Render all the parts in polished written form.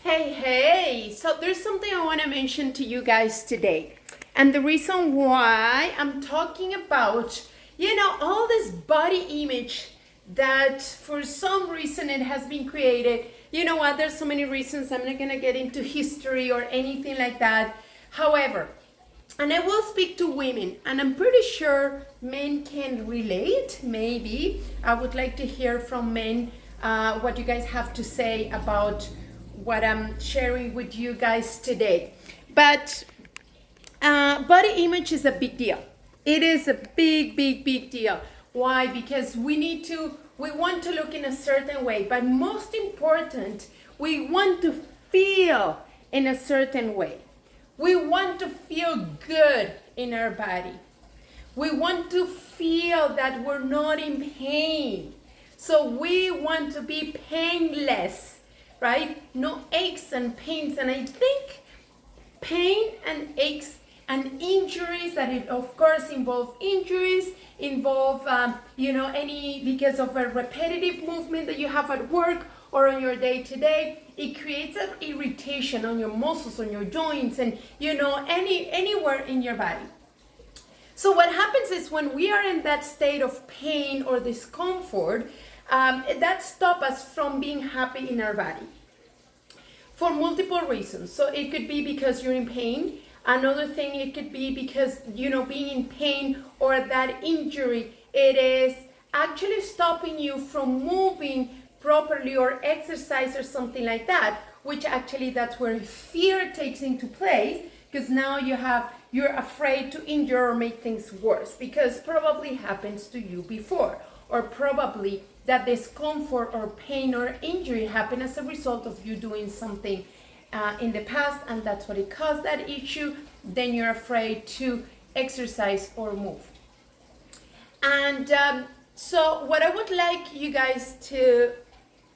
Hey, so there's something I want to mention to you guys today. And the reason why I'm talking about, all this body image that for some reason it has been created. You know what? There's so many reasons. I'm not going to get into history or anything like that. However, and I will speak to women, and I'm pretty sure men can relate, maybe. I would like to hear from men what you guys have to say about what I'm sharing with you guys today. But body image is a big deal. It is a big deal. Why? Because we want to look in a certain way, but most important, we want to feel in a certain way. We want to feel good in our body. We want to feel that we're not in pain. So we want to be painless, right? No aches and pains. And I think pain and aches and injuries, that it of course involve injuries, because of a repetitive movement that you have at work or on your day-to-day, it creates an irritation on your muscles, on your joints, and anywhere in your body. So what happens is when we are in that state of pain or discomfort, that stops us from being happy in our body for multiple reasons. So it could be because you're in pain. Another thing, it could be because, being in pain or that injury, it is actually stopping you from moving properly or exercise or something like that, which actually that's where fear takes into place, because now you're afraid to injure or make things worse, because probably happens to you before, or probably that discomfort or pain or injury happened as a result of you doing something in the past, and that's what it caused that issue. Then you're afraid to exercise or move. And so what I would like you guys to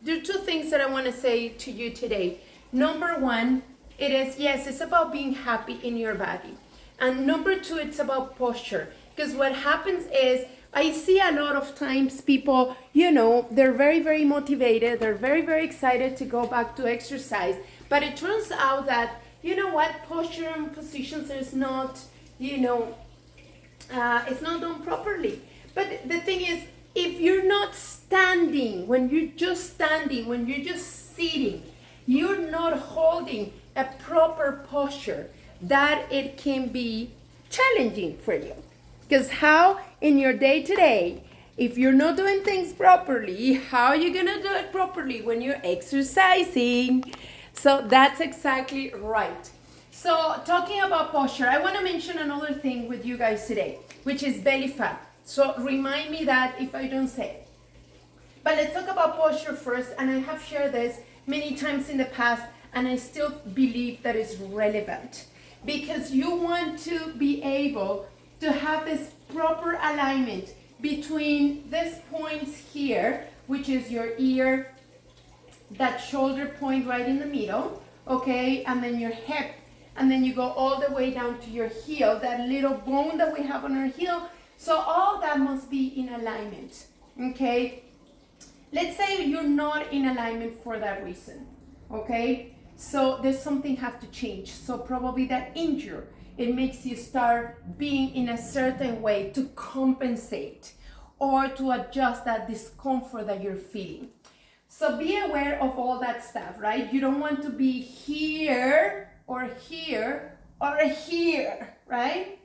do, two things that I want to say to you today. Number one, it's about being happy in your body. And number two, it's about posture. Because what happens is, I see a lot of times people, they're very motivated. They're very excited to go back to exercise. But it turns out that, posture and positions is not, it's not done properly. But the thing is, if you're not standing, when you're just standing, when you're just sitting, you're not holding a proper posture, that it can be challenging for you. Because how in your day-to-day, if you're not doing things properly, how are you gonna do it properly when you're exercising? So that's exactly right. So talking about posture, I want to mention another thing with you guys today, which is belly fat. So remind me that if I don't say it. But let's talk about posture first, and I have shared this many times in the past, and I still believe that it's relevant, because you want to be able to have this proper alignment between these points here, which is your ear, that shoulder point right in the middle, okay, and then your hip, and then you go all the way down to your heel, that little bone that we have on our heel. So all that must be in alignment, okay? Let's say you're not in alignment for that reason, okay? So there's something have to change. So probably that injury, it makes you start being in a certain way to compensate or to adjust that discomfort that you're feeling. So be aware of all that stuff, right? You don't want to be here or here or here, right?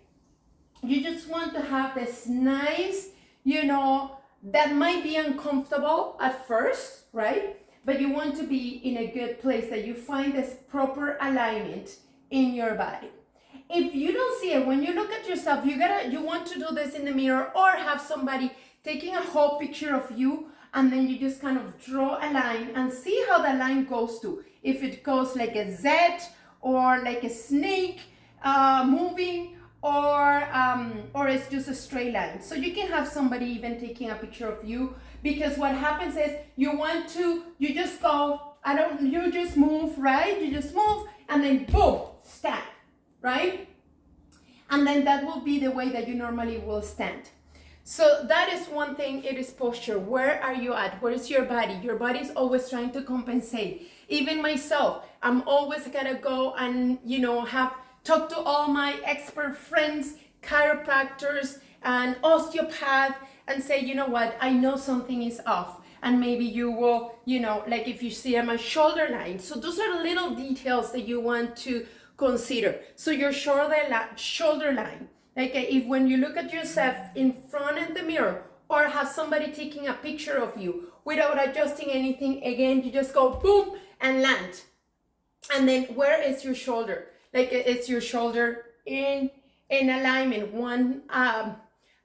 You just want to have this nice, that might be uncomfortable at first, right? But you want to be in a good place, that you find this proper alignment in your body. If you don't see it, when you look at yourself, you want to do this in the mirror, or have somebody taking a whole picture of you, and then you just kind of draw a line and see how the line goes to. If it goes like a Z or like a snake moving, or it's just a straight line. So you can have somebody even taking a picture of you, because what happens is you just move, right? You just move and then boom, stand, right? And then that will be the way that you normally will stand. So that is one thing, it is posture. Where are you at? Where is your body? Your body is always trying to compensate. Even myself, I'm always gonna go and, have talk to all my expert friends, chiropractors and osteopath, and say, you know what, I know something is off. And maybe you will, like if you see my shoulder line. So those are little details that you want to consider. So your shoulder line, like if when you look at yourself in front of the mirror, or have somebody taking a picture of you without adjusting anything, again, you just go boom and land. And then where is your shoulder? Like it's your shoulder in alignment, one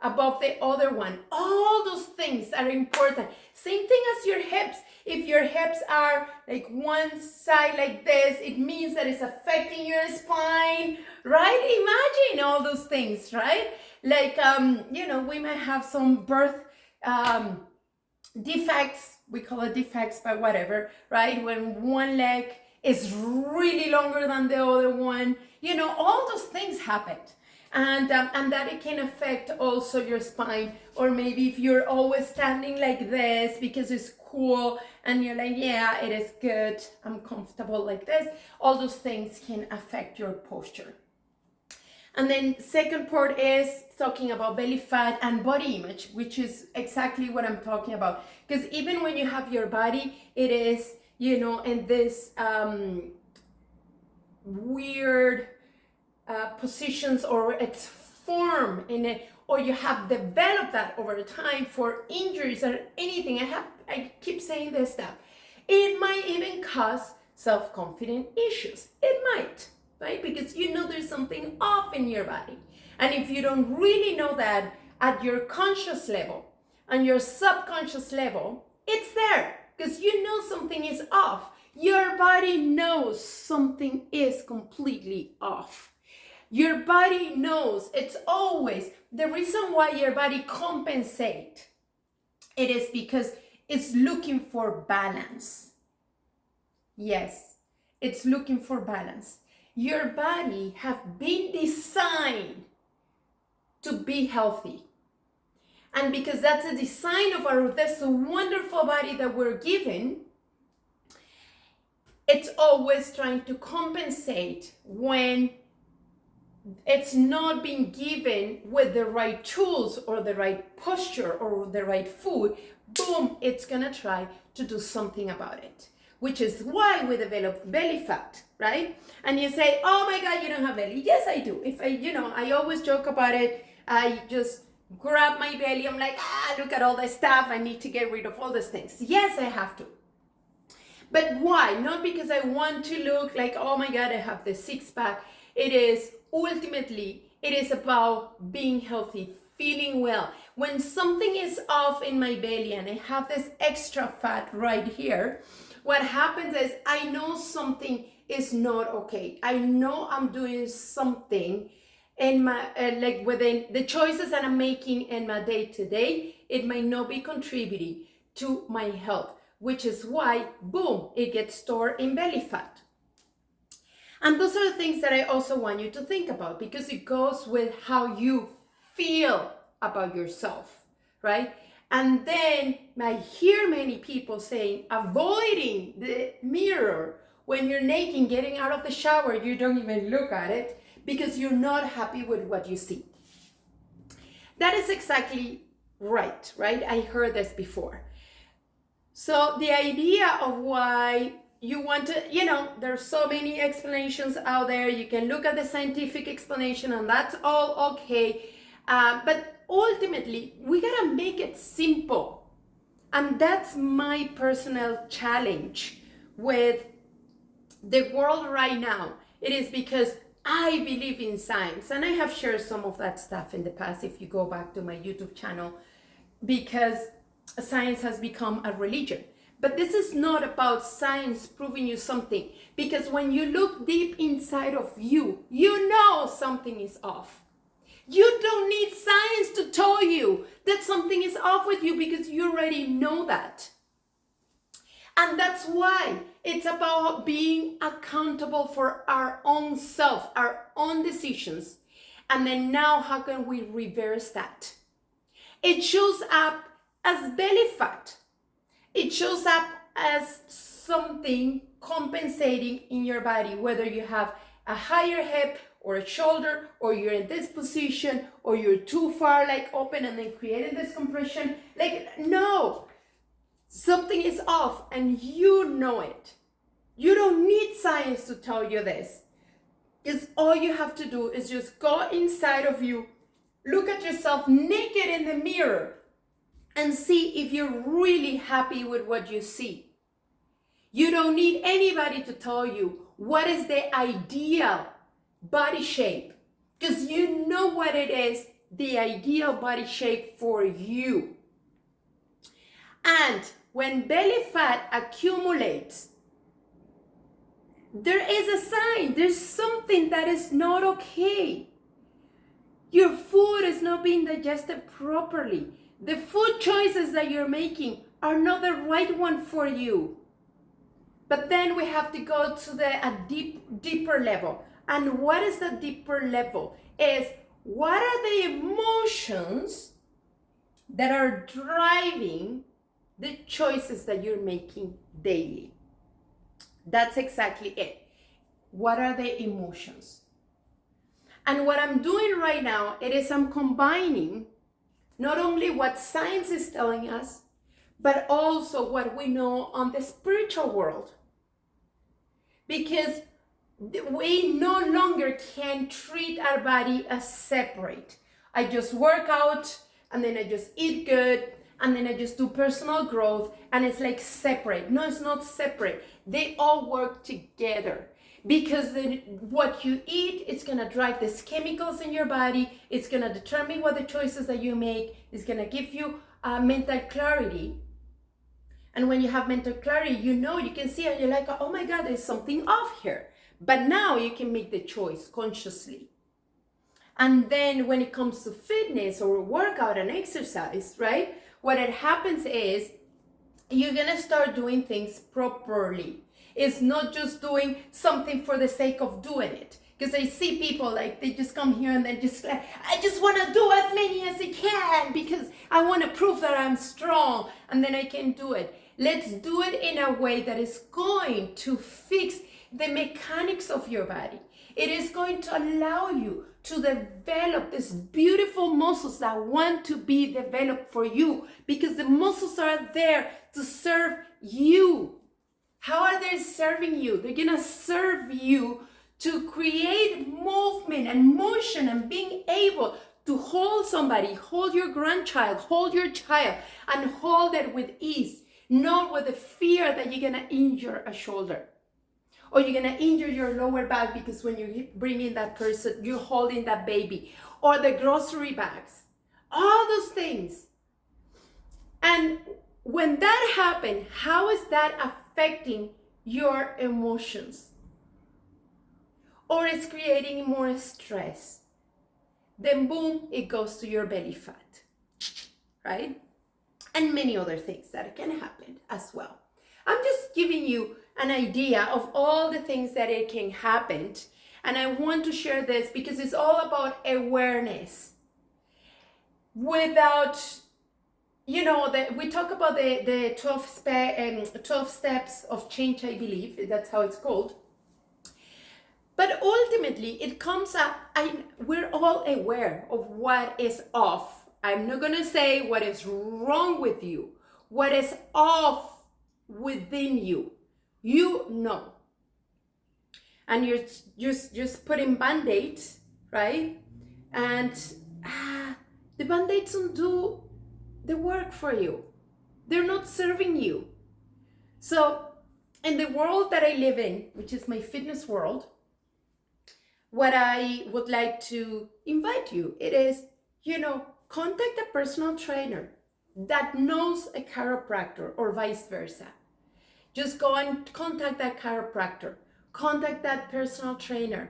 above the other one. All those things are important. Same thing as your hips. If your hips are like one side like this, it means that it's affecting your spine, right? Imagine all those things, right? Like, we might have some birth defects, we call it defects, but whatever, right? When one leg is really longer than the other one, all those things happen. And that it can affect also your spine. Or maybe if you're always standing like this because it's cool and you're like, yeah, it is good, I'm comfortable like this, all those things can affect your posture. And then second part is talking about belly fat and body image, which is exactly what I'm talking about. Because even when you have your body, it is, in this weird positions, or it's formed in it, or you have developed that over time for injuries or anything. I keep saying this stuff. It might even cause self-confidence issues. It might, right? Because there's something off in your body. And if you don't really know that at your conscious level and your subconscious level, it's there because something is off. Your body knows something is completely off. Your body knows. It's always the reason why your body compensates. It is because it's looking for balance. Yes, it's looking for balance. Your body have been designed to be healthy. And because that's a design of this wonderful body that we're given, it's always trying to compensate when it's not being given with the right tools or the right posture or the right food. Boom, it's gonna try to do something about it, which is why we develop belly fat, right? And you say, oh my God, you don't have belly. Yes, I do. If I always joke about it. I just grab my belly. I'm like, look at all this stuff. I need to get rid of all these things. Yes, I have to. But why? Not because I want to look like, oh my God, I have the six pack. It is about being healthy, feeling well. When something is off in my belly and I have this extra fat right here, what happens is I know something is not okay. I know I'm doing something in my, like within the choices that I'm making in my day to day, it might not be contributing to my health, which is why, boom, it gets stored in belly fat. And those are the things that I also want you to think about, because it goes with how you feel about yourself, right? And then I hear many people saying, avoiding the mirror when you're naked, getting out of the shower, you don't even look at it because you're not happy with what you see. That is exactly right? I heard this before. So the idea of why you want to, there's so many explanations out there. You can look at the scientific explanation and that's all okay. But ultimately, we gotta make it simple. And that's my personal challenge with the world right now. It is because I believe in science, and I have shared some of that stuff in the past if you go back to my YouTube channel, because science has become a religion. But this is not about science proving you something, because when you look deep inside of you, you know something is off. You don't need science to tell you that something is off with you, because you already know that. And that's why it's about being accountable for our own self, our own decisions. And then now, how can we reverse that? It shows up as belly fat. It shows up as something compensating in your body, whether you have a higher hip or a shoulder, or you're in this position, or you're too far, like open and then creating this compression. Like, no, something is off and you know it. You don't need science to tell you this. Because all you have to do is just go inside of you, look at yourself naked in the mirror, and see if you're really happy with what you see. You don't need anybody to tell you what is the ideal body shape, because you know what it is, the ideal body shape for you. And when belly fat accumulates, there is a sign. There's something that is not okay. Your food is not being digested properly. The food choices that you're making are not the right one for you. But then we have to go to a deeper level. And what is the deeper level? Is what are the emotions that are driving the choices that you're making daily? That's exactly it. What are the emotions? And what I'm doing right now, it is I'm combining not only what science is telling us, but also what we know on the spiritual world. Because we no longer can treat our body as separate. I just work out, and then I just eat good, and then I just do personal growth, and it's like separate. No, it's not separate. They all work together, because what you eat, it's gonna drive these chemicals in your body. It's gonna determine what the choices that you make. It's gonna give you mental clarity. And when you have mental clarity, you know, you can see it, you're like, oh my God, there's something off here. But now you can make the choice consciously. And then when it comes to fitness or workout and exercise, right? What it happens is you're gonna start doing things properly. It's not just doing something for the sake of doing it. Because I see people like, they just come here and they just like, I just want to do as many as I can because I want to prove that I'm strong and then I can do it. Let's do it in a way that is going to fix the mechanics of your body. It is going to allow you to develop these beautiful muscles that want to be developed for you, because the muscles are there to serve you. How are they serving you? They're going to serve you to create movement and motion and being able to hold somebody, hold your grandchild, hold your child, and hold it with ease, not with the fear that you're going to injure a shoulder. Or you're going to injure your lower back because when you bring in that person, you're holding that baby. Or the grocery bags. All those things. And when that happens, how is that affecting your emotions? Or it's creating more stress? Then boom, it goes to your belly fat. Right? And many other things that can happen as well. I'm just giving you an idea of all the things that it can happen. And I want to share this because it's all about awareness. Without, we talk about the 12 steps of change, I believe. That's how it's called. But ultimately, it comes up, we're all aware of what is off. I'm not going to say what is wrong with you. What is off within you. You know. And you're just putting band-aids, right? And the band-aids don't do the work for you. They're not serving you. So in the world that I live in, which is my fitness world, what I would like to invite you, it is, contact a personal trainer that knows a chiropractor or vice versa. Just go and contact that chiropractor, contact that personal trainer,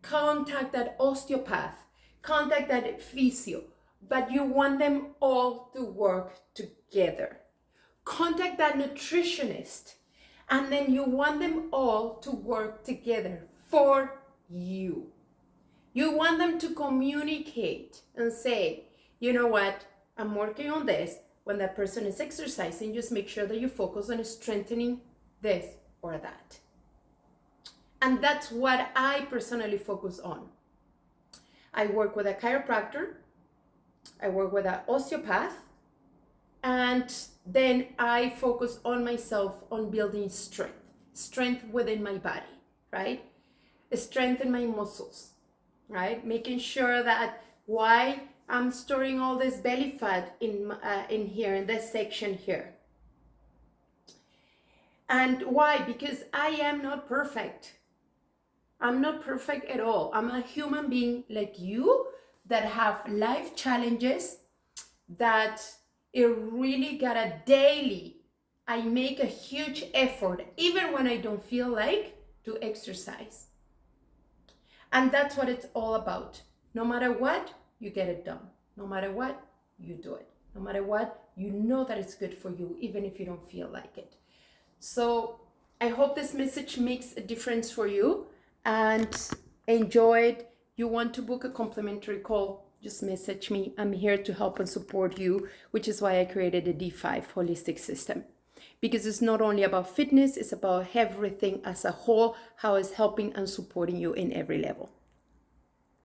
contact that osteopath, contact that physio, but you want them all to work together. Contact that nutritionist, and then you want them all to work together for you. You want them to communicate and say, you know what? I'm working on this. When that person is exercising, just make sure that you focus on strengthening this or that. And that's what I personally focus on. I work with a chiropractor, I work with an osteopath, and then I focus on myself on building strength within my body, right? Strengthen my muscles, right? Making sure that why I'm storing all this belly fat in here, in this section here. And why? Because I am not perfect. I'm not perfect at all. I'm a human being like you that have life challenges that it really got a daily. I make a huge effort, even when I don't feel like, to exercise. And that's what it's all about. No matter what, you get it done. No matter what, you do it. No matter what, you know that it's good for you, even if you don't feel like it. So I hope this message makes a difference for you and enjoy it. You want to book a complimentary call, just message me. I'm here to help and support you, which is why I created the D5 holistic system. Because it's not only about fitness, it's about everything as a whole, how it's helping and supporting you in every level.